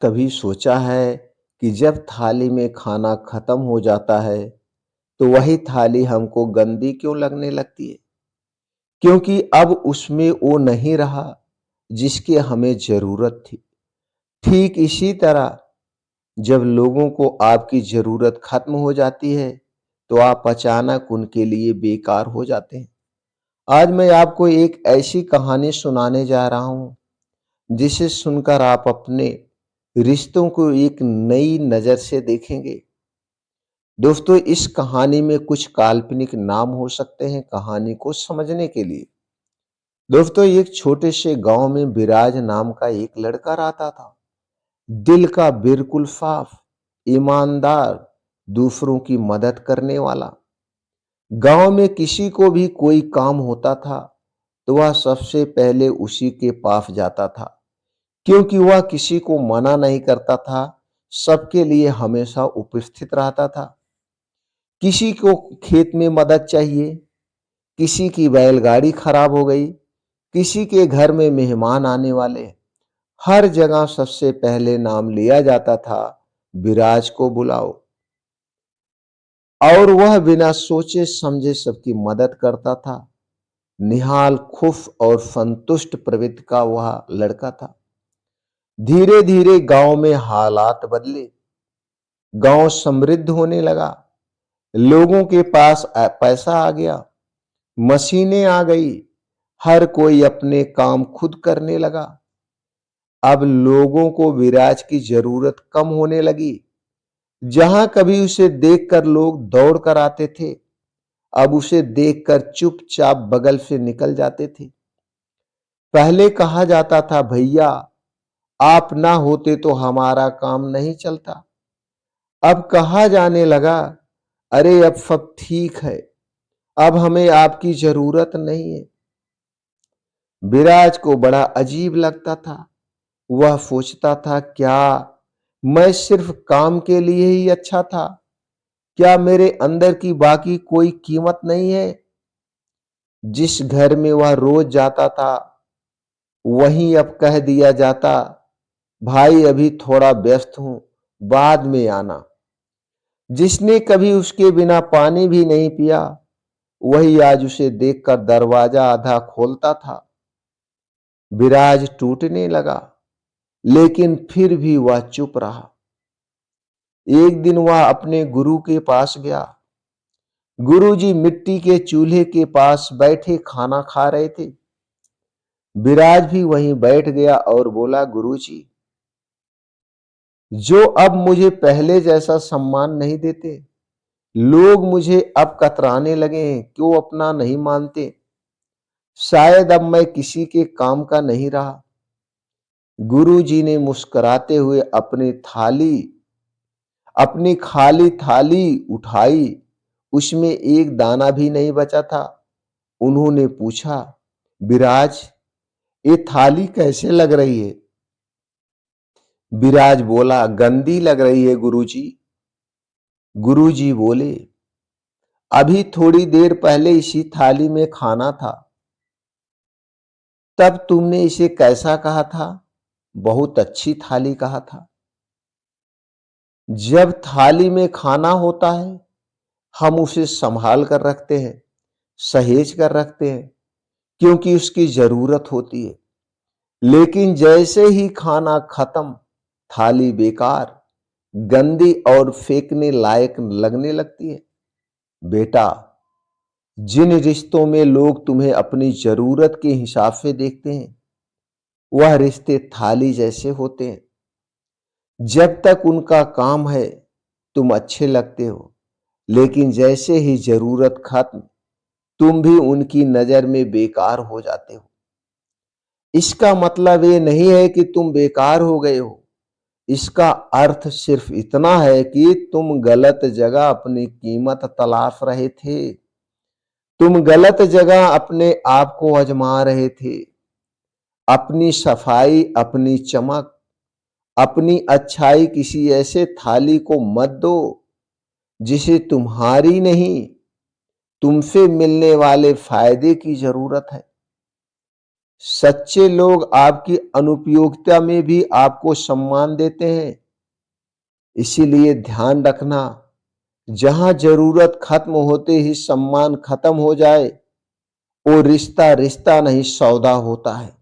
कभी सोचा है कि जब थाली में खाना खत्म हो जाता है तो वही थाली हमको गंदी क्यों लगने लगती है? क्योंकि अब उसमें वो नहीं रहा जिसकी हमें जरूरत थी। ठीक इसी तरह जब लोगों को आपकी जरूरत खत्म हो जाती है तो आप अचानक उनके लिए बेकार हो जाते हैं। आज मैं आपको एक ऐसी कहानी सुनाने जा रहा हूं जिसे सुनकर आप अपने रिश्तों को एक नई नजर से देखेंगे। दोस्तों, इस कहानी में कुछ काल्पनिक नाम हो सकते हैं कहानी को समझने के लिए। दोस्तों, एक छोटे से गांव में विराज नाम का एक लड़का रहता था। दिल का बिल्कुल साफ, ईमानदार, दूसरों की मदद करने वाला। गांव में किसी को भी कोई काम होता था तो वह सबसे पहले उसी के पास जाता था, क्योंकि वह किसी को मना नहीं करता था, सबके लिए हमेशा उपस्थित रहता था। किसी को खेत में मदद चाहिए, किसी की बैलगाड़ी खराब हो गई, किसी के घर में मेहमान आने वाले, हर जगह सबसे पहले नाम लिया जाता था, विराज को बुलाओ। और वह बिना सोचे समझे सबकी मदद करता था। निहाल, खुश और संतुष्ट प्रवृत्ति का वह लड़का था। धीरे धीरे गांव में हालात बदले। गांव समृद्ध होने लगा। लोगों के पास पैसा आ गया, मशीनें आ गई, हर कोई अपने काम खुद करने लगा। अब लोगों को विराज की जरूरत कम होने लगी। जहां कभी उसे देखकर लोग दौड़ कर आते थे, अब उसे देखकर चुपचाप बगल से निकल जाते थे। पहले कहा जाता था, भैया आप ना होते तो हमारा काम नहीं चलता। अब कहा जाने लगा, अरे अब सब ठीक है, अब हमें आपकी जरूरत नहीं है। विराज को बड़ा अजीब लगता था। वह सोचता था, क्या मैं सिर्फ काम के लिए ही अच्छा था? क्या मेरे अंदर की बाकी कोई कीमत नहीं है? जिस घर में वह रोज जाता था वहीं अब कह दिया जाता, भाई अभी थोड़ा व्यस्त हूं, बाद में आना। जिसने कभी उसके बिना पानी भी नहीं पिया, वही आज उसे देखकर दरवाजा आधा खोलता था। विराज टूटने लगा, लेकिन फिर भी वह चुप रहा। एक दिन वह अपने गुरु के पास गया। गुरुजी मिट्टी के चूल्हे के पास बैठे खाना खा रहे थे। विराज भी वहीं बैठ गया और बोला, गुरुजी, जो अब मुझे पहले जैसा सम्मान नहीं देते, लोग मुझे अब कतराने लगे हैं, क्यों अपना नहीं मानते? शायद अब मैं किसी के काम का नहीं रहा। गुरुजी ने मुस्कुराते हुए अपनी खाली थाली उठाई। उसमें एक दाना भी नहीं बचा था। उन्होंने पूछा, विराज, ये थाली कैसे लग रही है? विराज बोला, गंदी लग रही है गुरुजी। गुरुजी बोले, अभी थोड़ी देर पहले इसी थाली में खाना था, तब तुमने इसे कैसा कहा था? बहुत अच्छी थाली कहा था। जब थाली में खाना होता है, हम उसे संभाल कर रखते हैं, सहेज कर रखते हैं, क्योंकि उसकी जरूरत होती है। लेकिन जैसे ही खाना खत्म, थाली बेकार, गंदी और फेंकने लायक लगने लगती है। बेटा, जिन रिश्तों में लोग तुम्हें अपनी जरूरत के हिसाब से देखते हैं, वह रिश्ते थाली जैसे होते हैं। जब तक उनका काम है तुम अच्छे लगते हो, लेकिन जैसे ही जरूरत खत्म, तुम भी उनकी नजर में बेकार हो जाते हो। इसका मतलब ये नहीं है कि तुम बेकार हो गए हो। इसका अर्थ सिर्फ इतना है कि तुम गलत जगह अपनी कीमत तलाश रहे थे। तुम गलत जगह अपने आप को आजमा रहे थे। अपनी सफाई, अपनी चमक, अपनी अच्छाई किसी ऐसे थाली को मत दो जिसे तुम्हारी नहीं, तुमसे मिलने वाले फायदे की जरूरत है। सच्चे लोग आपकी अनुपयोगिता में भी आपको सम्मान देते हैं। इसीलिए ध्यान रखना, जहां जरूरत खत्म होते ही सम्मान खत्म हो जाए, वो रिश्ता रिश्ता नहीं सौदा होता है।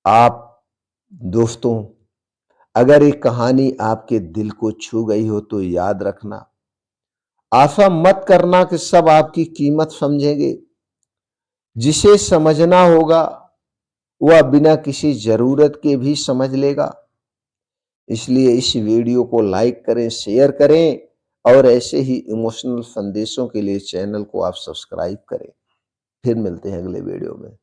आप दोस्तों, अगर ये कहानी आपके दिल को छू गई हो तो याद रखना, आशा मत करना कि सब आपकी कीमत समझेंगे। जिसे समझना होगा वह बिना किसी जरूरत के भी समझ लेगा। इसलिए इस वीडियो को लाइक करें, शेयर करें और ऐसे ही इमोशनल संदेशों के लिए चैनल को आप सब्सक्राइब करें। फिर मिलते हैं अगले वीडियो में।